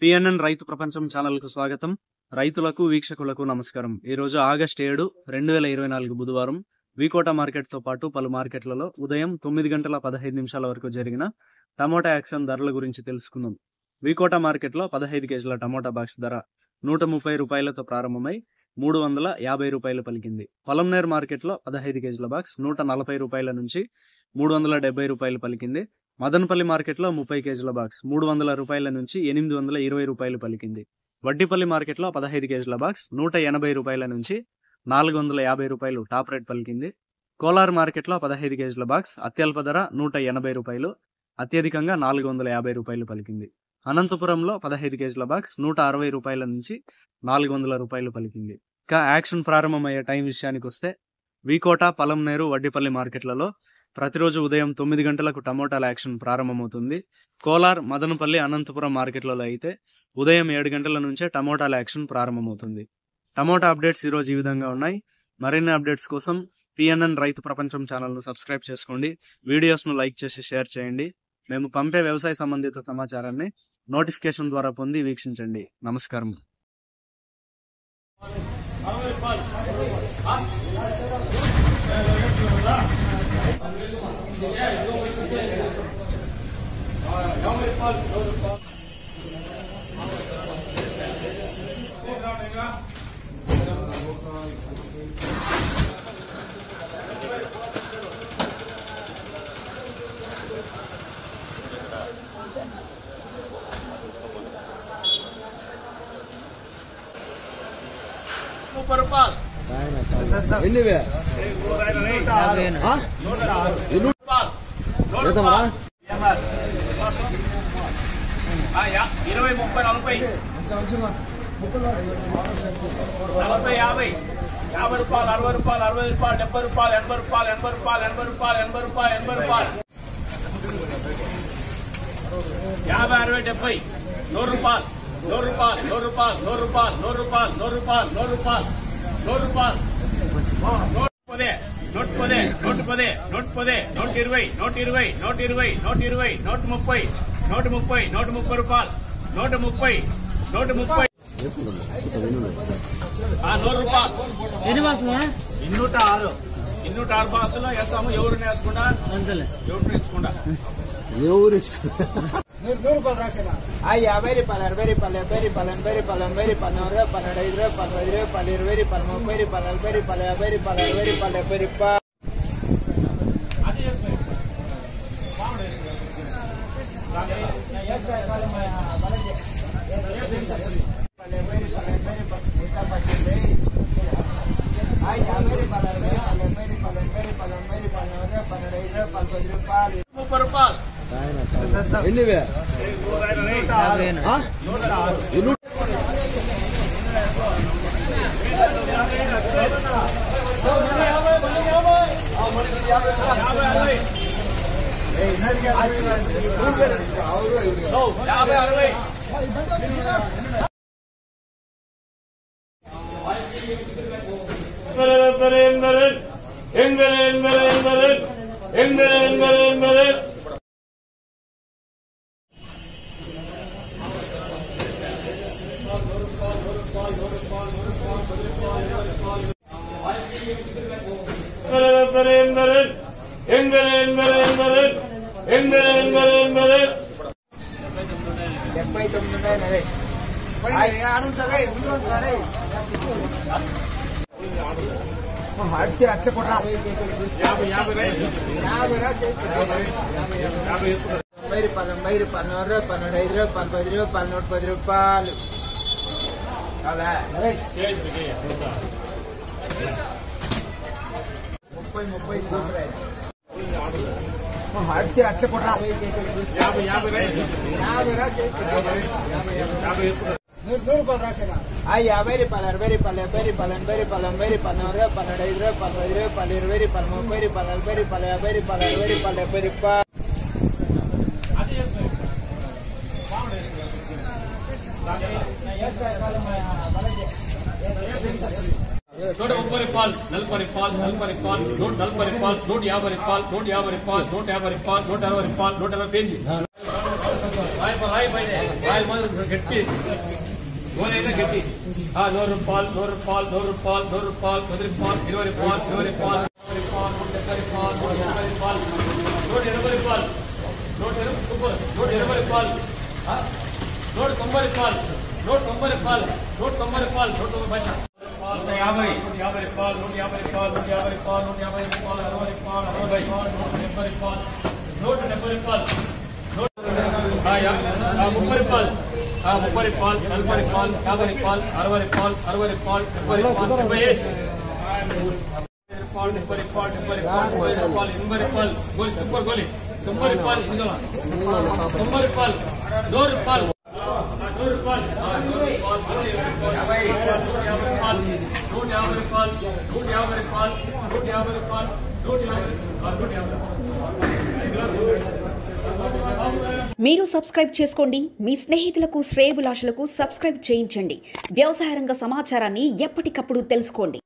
PNN రైతు ప్రపంచం channel కు స్వాగతం. రైతులకు వీక్షకులకు నమస్కారం. ఈ రోజు ఆగస్టు 7, 2024 బుధవారం వికోట మార్కెట్ తో పాటు పలు మార్కెట్లలో ఉదయం 9:15 వరకు జరిగిన టమోటా యాక్షన్ ధరల గురించి తెలుసుకుందాం. వికోట మార్కెట్ లో 15 కేజీల టమోటా బాక్స్ ధర 130 రూపాయలతో ప్రారంభమై 350 రూపాయలు పలికింది. పొలంనేర్ మార్కెట్ లో 15 కేజీల బాక్స్ 140 రూపాయల నుంచి 370 రూపాయలు పలికింది. మదనపల్లి మార్కెట్ లో 30 కేజీల బాక్స్ 300 రూపాయల నుంచి 820 రూపాయలు పలికింది. వడ్డిపల్లి మార్కెట్ లో 15 కేజీల బాక్స్ 180 రూపాయల నుంచి 450 రూపాయలు టాప్ రేట్ పలికింది. కోలార్ మార్కెట్ లో 15 కేజీల బాక్స్ అత్యల్ప ధర 180 రూపాయలు, అత్యధికంగా 450 రూపాయలు పలికింది. అనంతపురంలో 15 కేజీల బాక్స్ 160 రూపాయల నుంచి 400 రూపాయలు పలికింది. ఇక యాక్షన్ ప్రారంభమయ్యే టైం విషయానికి వస్తే వికోట, పొలంనేరు, వడ్డిపల్లి మార్కెట్లలో ప్రతిరోజు ఉదయం 9 గంటలకు టమోటాల యాక్షన్ ప్రారంభమవుతుంది. కోలార్, మదనపల్లి, అనంతపురం మార్కెట్లలో అయితే ఉదయం 7 గంటల నుంచే టమోటాల యాక్షన్ ప్రారంభమవుతుంది. టమోటా అప్డేట్స్ ఈరోజు ఈ విధంగా ఉన్నాయి. మరిన్ని అప్డేట్స్ కోసం పిఎన్ఎన్ రైతు ప్రపంచం ఛానల్ను సబ్స్క్రైబ్ చేసుకోండి. వీడియోస్ను లైక్ చేసి షేర్ చేయండి. మేము పంపే వ్యవసాయ సంబంధిత సమాచారాన్ని నోటిఫికేషన్ ద్వారా పొంది వీక్షించండి. నమస్కారం. బాసులో వేస్తాము. ఎవరు వేసుకుండా ₹100 రాసేనా? 50 రూపాయలు, 60 రూపాయలు, 70 రూపాయలు, 80 రూపాయలు, 80 రూపాయలు, 100 రూపాయలు, 15 రూపాయలు, 20 రూపాయలు, 30 రూపాయలు, 40 రూపాయలు, 50 రూపాయలు, 60 రూపాయలు, 70 రూపాయలు. ₹140, ₹40, ₹40, ₹140, ₹150, ₹150, ₹150, ₹160 రూపాయలు. Vai, vai, vai. ఆయిల్ మాత్రం గట్టి గోల్ అయితే గట్టి 100 రూపాయలు 100 రూపాయలు 100 రూపాయలు 100 రూపాయలు 10 రూపాయలు 20 రూపాయలు 20 రూపాయలు 170 రూపాయలు 180 రూపాయలు 120 సూపర్ 120 రూపాయలు 190 రూపాయలు 190 రూపాయలు 190 రూపాయలు 190 పైసా 150 రూపాయలు 150 రూపాయలు 150 రూపాయలు 150 రూపాయలు 150 రూపాయలు 60 రూపాయలు 170 రూపాయలు 170 రూపాయలు 30 రూపాయలు 30 రూపాయలు 40 రూపాయలు 50 రూపాయలు 60 రూపాయలు 70 రూపాయలు 70 రూపాయలు 70 రూపాయలు 80 రూపాయలు గోలి సూపర్ గోలి 90 రూపాయలు 90 రూపాయలు 100 రూపాయలు 100 రూపాయలు 150 రూపాయలు 150 రూపాయలు 150 రూపాయలు 150 మీరు సబ్స్క్రైబ్ చేసుకోండి, మీ స్నేహితులకు శ్రేయోభిలాషులకు సబ్స్క్రైబ్ చేయించండి. వ్యవసాయ రంగ సమాచారాన్ని ఎప్పటికప్పుడు తెలుసుకోండి.